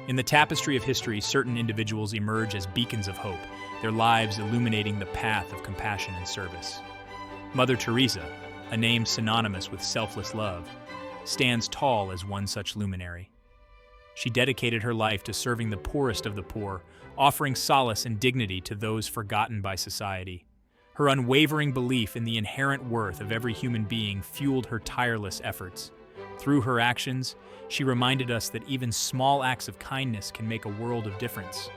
In the tapestry of history, certain individuals emerge as beacons of hope, their lives illuminating the path of compassion and service. Mother Teresa, a name synonymous with selfless love, stands tall as one such luminary. She dedicated her life to serving the poorest of the poor, offering solace and dignity to those forgotten by society. Her unwavering belief in the inherent worth of every human being fueled her tireless efforts. Through her actions, she reminded us that even small acts of kindness can make a world of difference.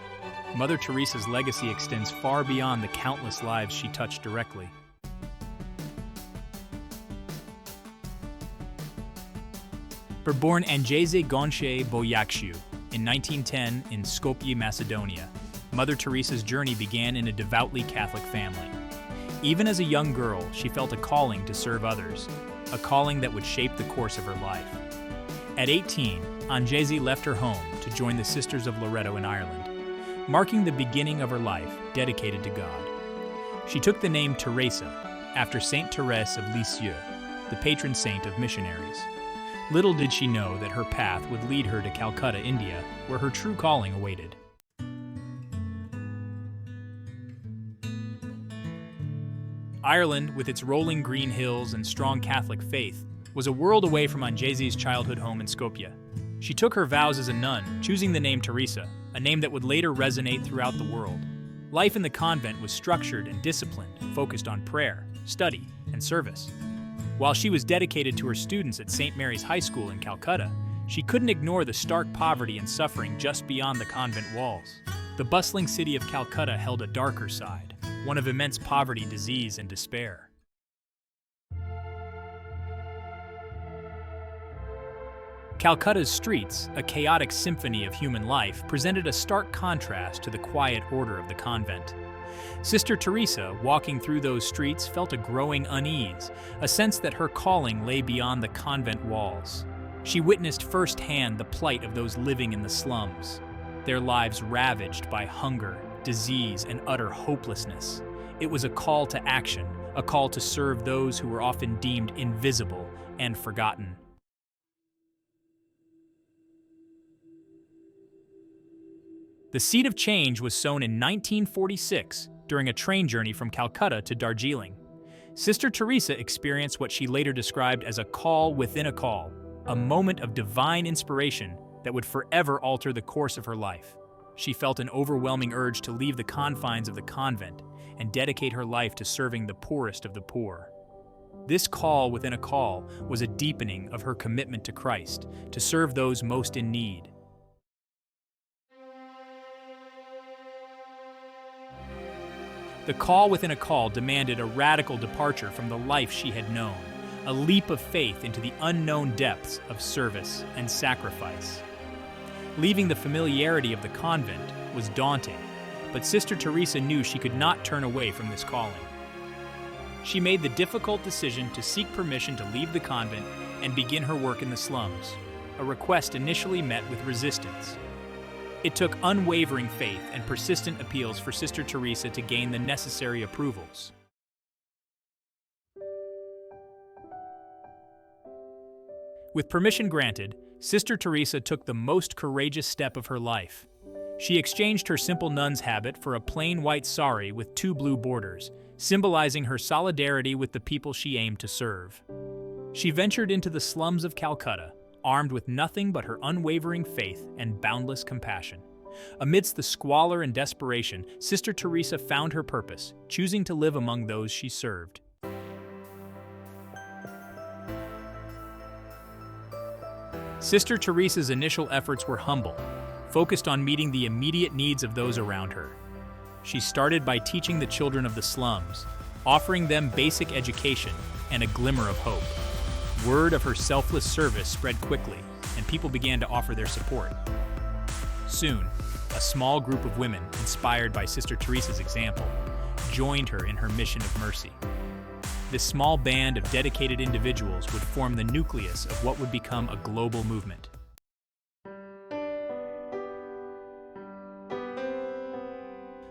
Mother Teresa's legacy extends far beyond the countless lives she touched directly. Born Anjeze Gonche Boyakshiu in 1910 in Skopje, Macedonia, Mother Teresa's journey began in a devoutly Catholic family. Even as a young girl, she felt a calling to serve others, a calling that would shape the course of her life. At 18, Anjeze left her home to join the Sisters of Loreto in Ireland, marking the beginning of her life dedicated to God. She took the name Teresa after Saint Therese of Lisieux, the patron saint of missionaries. Little did she know that her path would lead her to Calcutta, India, where her true calling awaited. Ireland, with its rolling green hills and strong Catholic faith, was a world away from Anjeze's childhood home in Skopje. She took her vows as a nun, choosing the name Teresa, a name that would later resonate throughout the world. Life in the convent was structured and disciplined, focused on prayer, study, and service. While she was dedicated to her students at St. Mary's High School in Calcutta, she couldn't ignore the stark poverty and suffering just beyond the convent walls. The bustling city of Calcutta held a darker side, one of immense poverty, disease, and despair. Calcutta's streets, a chaotic symphony of human life, presented a stark contrast to the quiet order of the convent. Sister Teresa, walking through those streets, felt a growing unease, a sense that her calling lay beyond the convent walls. She witnessed firsthand the plight of those living in the slums, their lives ravaged by hunger, disease, and utter hopelessness. It was a call to action, a call to serve those who were often deemed invisible and forgotten. The seed of change was sown in 1946 during a train journey from Calcutta to Darjeeling. Sister Teresa experienced what she later described as a call within a call, a moment of divine inspiration that would forever alter the course of her life. She felt an overwhelming urge to leave the confines of the convent and dedicate her life to serving the poorest of the poor. This call within a call was a deepening of her commitment to Christ, to serve those most in need. The call within a call demanded a radical departure from the life she had known, a leap of faith into the unknown depths of service and sacrifice. Leaving the familiarity of the convent was daunting, but Sister Teresa knew she could not turn away from this calling. She made the difficult decision to seek permission to leave the convent and begin her work in the slums, a request initially met with resistance. It took unwavering faith and persistent appeals for Sister Teresa to gain the necessary approvals. With permission granted, Sister Teresa took the most courageous step of her life. She exchanged her simple nun's habit for a plain white sari with 2 blue borders, symbolizing her solidarity with the people she aimed to serve. She ventured into the slums of Calcutta, armed with nothing but her unwavering faith and boundless compassion. Amidst the squalor and desperation, Sister Teresa found her purpose, choosing to live among those she served. Sister Teresa's initial efforts were humble, focused on meeting the immediate needs of those around her. She started by teaching the children of the slums, offering them basic education and a glimmer of hope. Word of her selfless service spread quickly, and people began to offer their support. Soon, a small group of women, inspired by Sister Teresa's example, joined her in her mission of mercy. This small band of dedicated individuals would form the nucleus of what would become a global movement.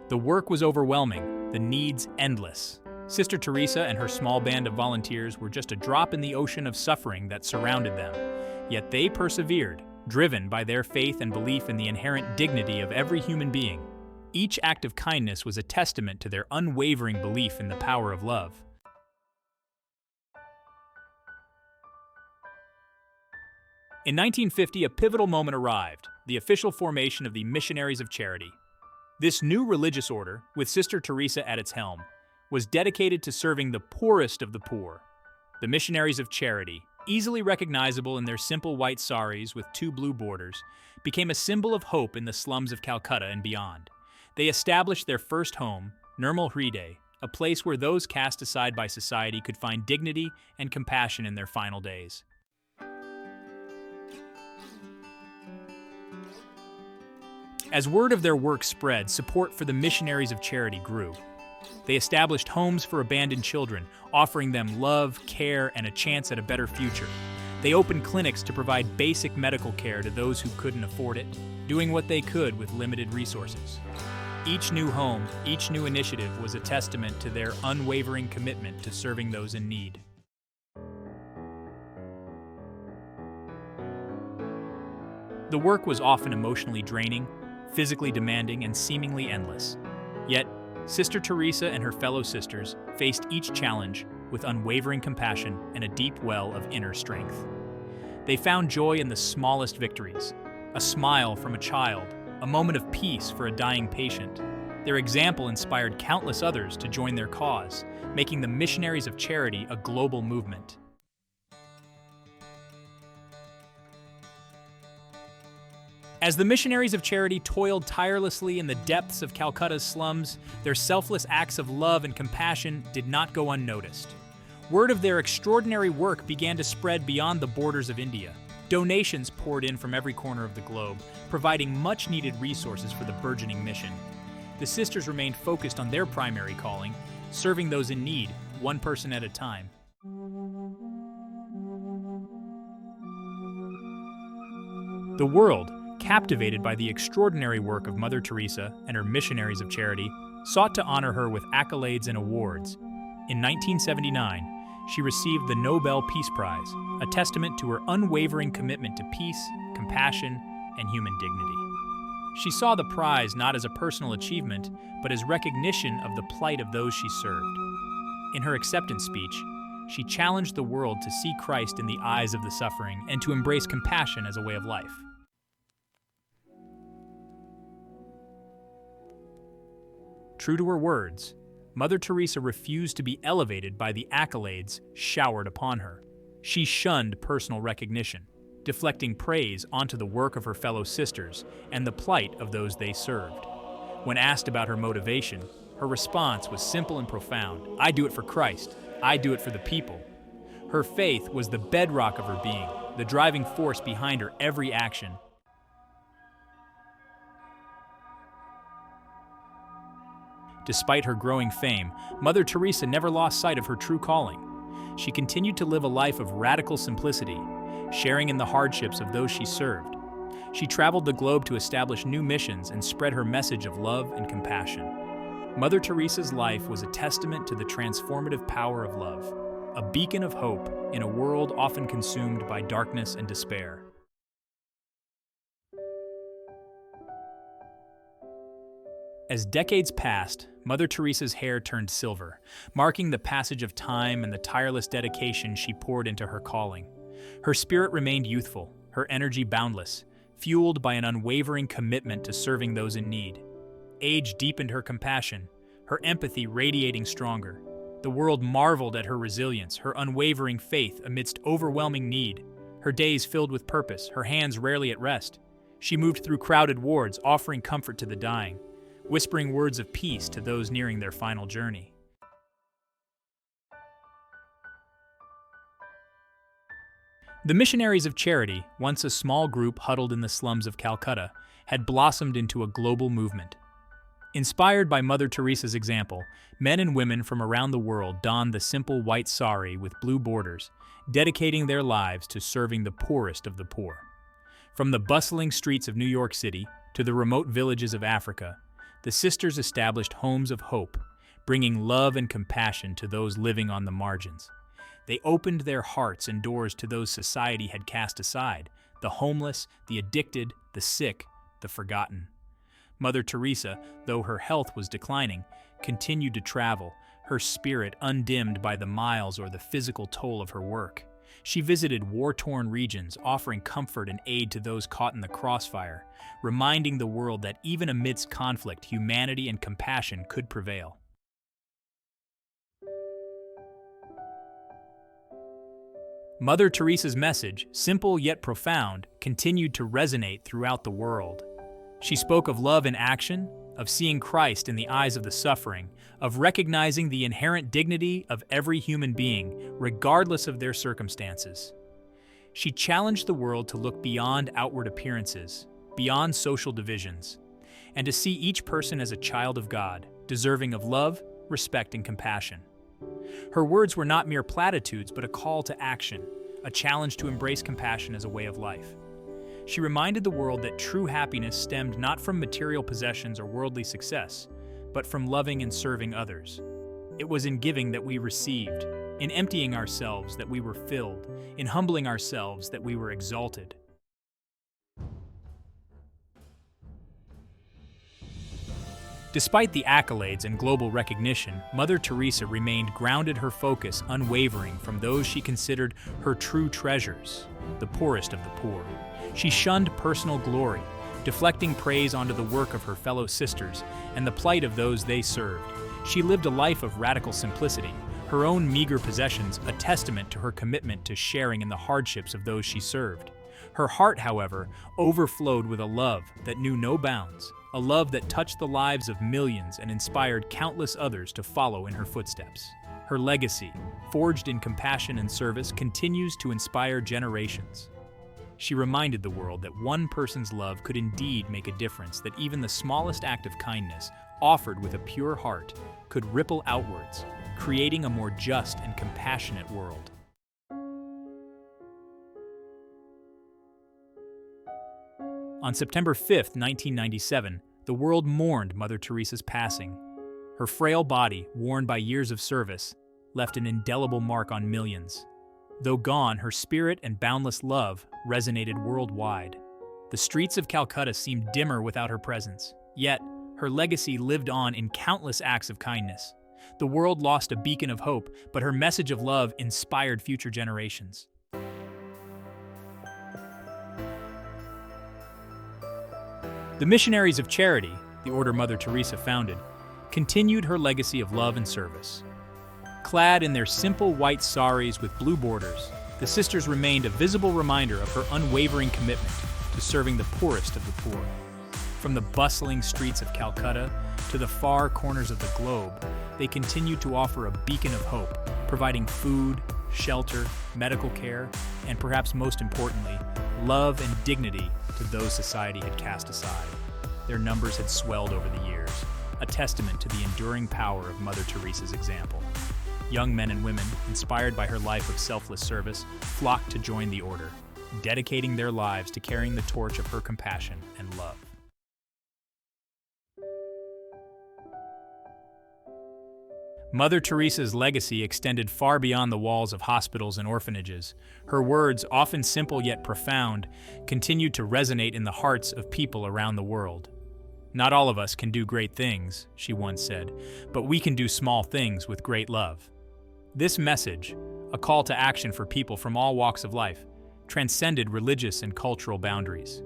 The work was overwhelming, the needs endless. Sister Teresa and her small band of volunteers were just a drop in the ocean of suffering that surrounded them. Yet they persevered, driven by their faith and belief in the inherent dignity of every human being. Each act of kindness was a testament to their unwavering belief in the power of love. In 1950, a pivotal moment arrived, the official formation of the Missionaries of Charity. This new religious order, with Sister Teresa at its helm, was dedicated to serving the poorest of the poor. The Missionaries of Charity, easily recognizable in their simple white saris with 2 blue borders, became a symbol of hope in the slums of Calcutta and beyond. They established their first home, Nirmal Hriday, a place where those cast aside by society could find dignity and compassion in their final days. As word of their work spread, support for the Missionaries of Charity grew. They established homes for abandoned children, offering them love, care, and a chance at a better future. They opened clinics to provide basic medical care to those who couldn't afford it, doing what they could with limited resources. Each new home, each new initiative was a testament to their unwavering commitment to serving those in need. The work was often emotionally draining, physically demanding, and seemingly endless. Yet, Sister Teresa and her fellow sisters faced each challenge with unwavering compassion and a deep well of inner strength. They found joy in the smallest victories, a smile from a child, a moment of peace for a dying patient. Their example inspired countless others to join their cause, making the Missionaries of Charity a global movement. As the Missionaries of Charity toiled tirelessly in the depths of Calcutta's slums, their selfless acts of love and compassion did not go unnoticed. Word of their extraordinary work began to spread beyond the borders of India. Donations poured in from every corner of the globe, providing much-needed resources for the burgeoning mission. The sisters remained focused on their primary calling, serving those in need, one person at a time. The world, captivated by the extraordinary work of Mother Teresa and her Missionaries of Charity, sought to honor her with accolades and awards. In 1979, she received the Nobel Peace Prize, a testament to her unwavering commitment to peace, compassion, and human dignity. She saw the prize not as a personal achievement, but as recognition of the plight of those she served. In her acceptance speech, she challenged the world to see Christ in the eyes of the suffering and to embrace compassion as a way of life. True to her words, Mother Teresa refused to be elevated by the accolades showered upon her. She shunned personal recognition, deflecting praise onto the work of her fellow sisters and the plight of those they served. When asked about her motivation, her response was simple and profound. "I do it for Christ. I do it for the people." Her faith was the bedrock of her being, the driving force behind her every action. Despite her growing fame, Mother Teresa never lost sight of her true calling. She continued to live a life of radical simplicity, sharing in the hardships of those she served. She traveled the globe to establish new missions and spread her message of love and compassion. Mother Teresa's life was a testament to the transformative power of love, a beacon of hope in a world often consumed by darkness and despair. As decades passed, Mother Teresa's hair turned silver, marking the passage of time and the tireless dedication she poured into her calling. Her spirit remained youthful, her energy boundless, fueled by an unwavering commitment to serving those in need. Age deepened her compassion, her empathy radiating stronger. The world marveled at her resilience, her unwavering faith amidst overwhelming need. Her days filled with purpose, her hands rarely at rest. She moved through crowded wards, offering comfort to the dying, whispering words of peace to those nearing their final journey. The Missionaries of Charity, once a small group huddled in the slums of Calcutta, had blossomed into a global movement. Inspired by Mother Teresa's example, men and women from around the world donned the simple white sari with blue borders, dedicating their lives to serving the poorest of the poor. From the bustling streets of New York City to the remote villages of Africa, the sisters established homes of hope, bringing love and compassion to those living on the margins. They opened their hearts and doors to those society had cast aside, the homeless, the addicted, the sick, the forgotten. Mother Teresa, though her health was declining, continued to travel, her spirit undimmed by the miles or the physical toll of her work. She visited war-torn regions, offering comfort and aid to those caught in the crossfire, reminding the world that even amidst conflict, humanity and compassion could prevail. Mother Teresa's message, simple yet profound, continued to resonate throughout the world. She spoke of love in action, of seeing Christ in the eyes of the suffering, of recognizing the inherent dignity of every human being, regardless of their circumstances. She challenged the world to look beyond outward appearances, beyond social divisions, and to see each person as a child of God, deserving of love, respect, and compassion. Her words were not mere platitudes, but a call to action, a challenge to embrace compassion as a way of life. She reminded the world that true happiness stemmed not from material possessions or worldly success, but from loving and serving others. It was in giving that we received, in emptying ourselves that we were filled, in humbling ourselves that we were exalted. Despite the accolades and global recognition, Mother Teresa remained grounded, her focus unwavering from those she considered her true treasures, the poorest of the poor. She shunned personal glory, deflecting praise onto the work of her fellow sisters and the plight of those they served. She lived a life of radical simplicity, her own meager possessions a testament to her commitment to sharing in the hardships of those she served. Her heart, however, overflowed with a love that knew no bounds, a love that touched the lives of millions and inspired countless others to follow in her footsteps. Her legacy, forged in compassion and service, continues to inspire generations. She reminded the world that one person's love could indeed make a difference, that even the smallest act of kindness, offered with a pure heart, could ripple outwards, creating a more just and compassionate world. On September 5, 1997, the world mourned Mother Teresa's passing. Her frail body, worn by years of service, left an indelible mark on millions. Though gone, her spirit and boundless love resonated worldwide. The streets of Calcutta seemed dimmer without her presence, yet her legacy lived on in countless acts of kindness. The world lost a beacon of hope, but her message of love inspired future generations. The Missionaries of Charity, the order Mother Teresa founded, continued her legacy of love and service. Clad in their simple white saris with blue borders, the sisters remained a visible reminder of her unwavering commitment to serving the poorest of the poor. From the bustling streets of Calcutta to the far corners of the globe, they continued to offer a beacon of hope, providing food, shelter, medical care, and perhaps most importantly, love and dignity to those society had cast aside. Their numbers had swelled over the years, a testament to the enduring power of Mother Teresa's example. Young men and women, inspired by her life of selfless service, flocked to join the order, dedicating their lives to carrying the torch of her compassion and love. Mother Teresa's legacy extended far beyond the walls of hospitals and orphanages. Her words, often simple yet profound, continued to resonate in the hearts of people around the world. "Not all of us can do great things," she once said, "but we can do small things with great love." This message, a call to action for people from all walks of life, transcended religious and cultural boundaries.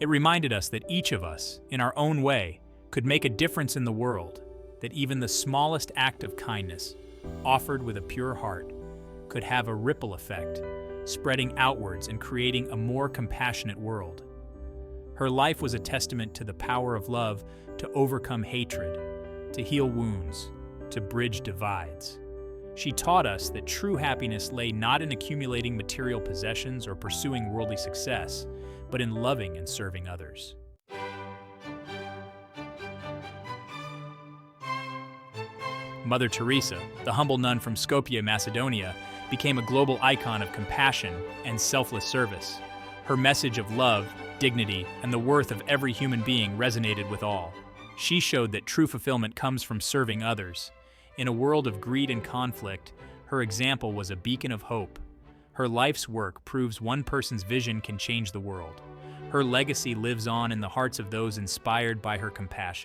It reminded us that each of us, in our own way, could make a difference in the world, that even the smallest act of kindness, offered with a pure heart, could have a ripple effect, spreading outwards and creating a more compassionate world. Her life was a testament to the power of love to overcome hatred, to heal wounds, to bridge divides. She taught us that true happiness lay not in accumulating material possessions or pursuing worldly success, but in loving and serving others. Mother Teresa, the humble nun from Skopje, Macedonia, became a global icon of compassion and selfless service. Her message of love, dignity, and the worth of every human being resonated with all. She showed that true fulfillment comes from serving others. In a world of greed and conflict, her example was a beacon of hope, Her life's work proves one person's vision can change the world. Her legacy lives on in the hearts of those inspired by her compassion.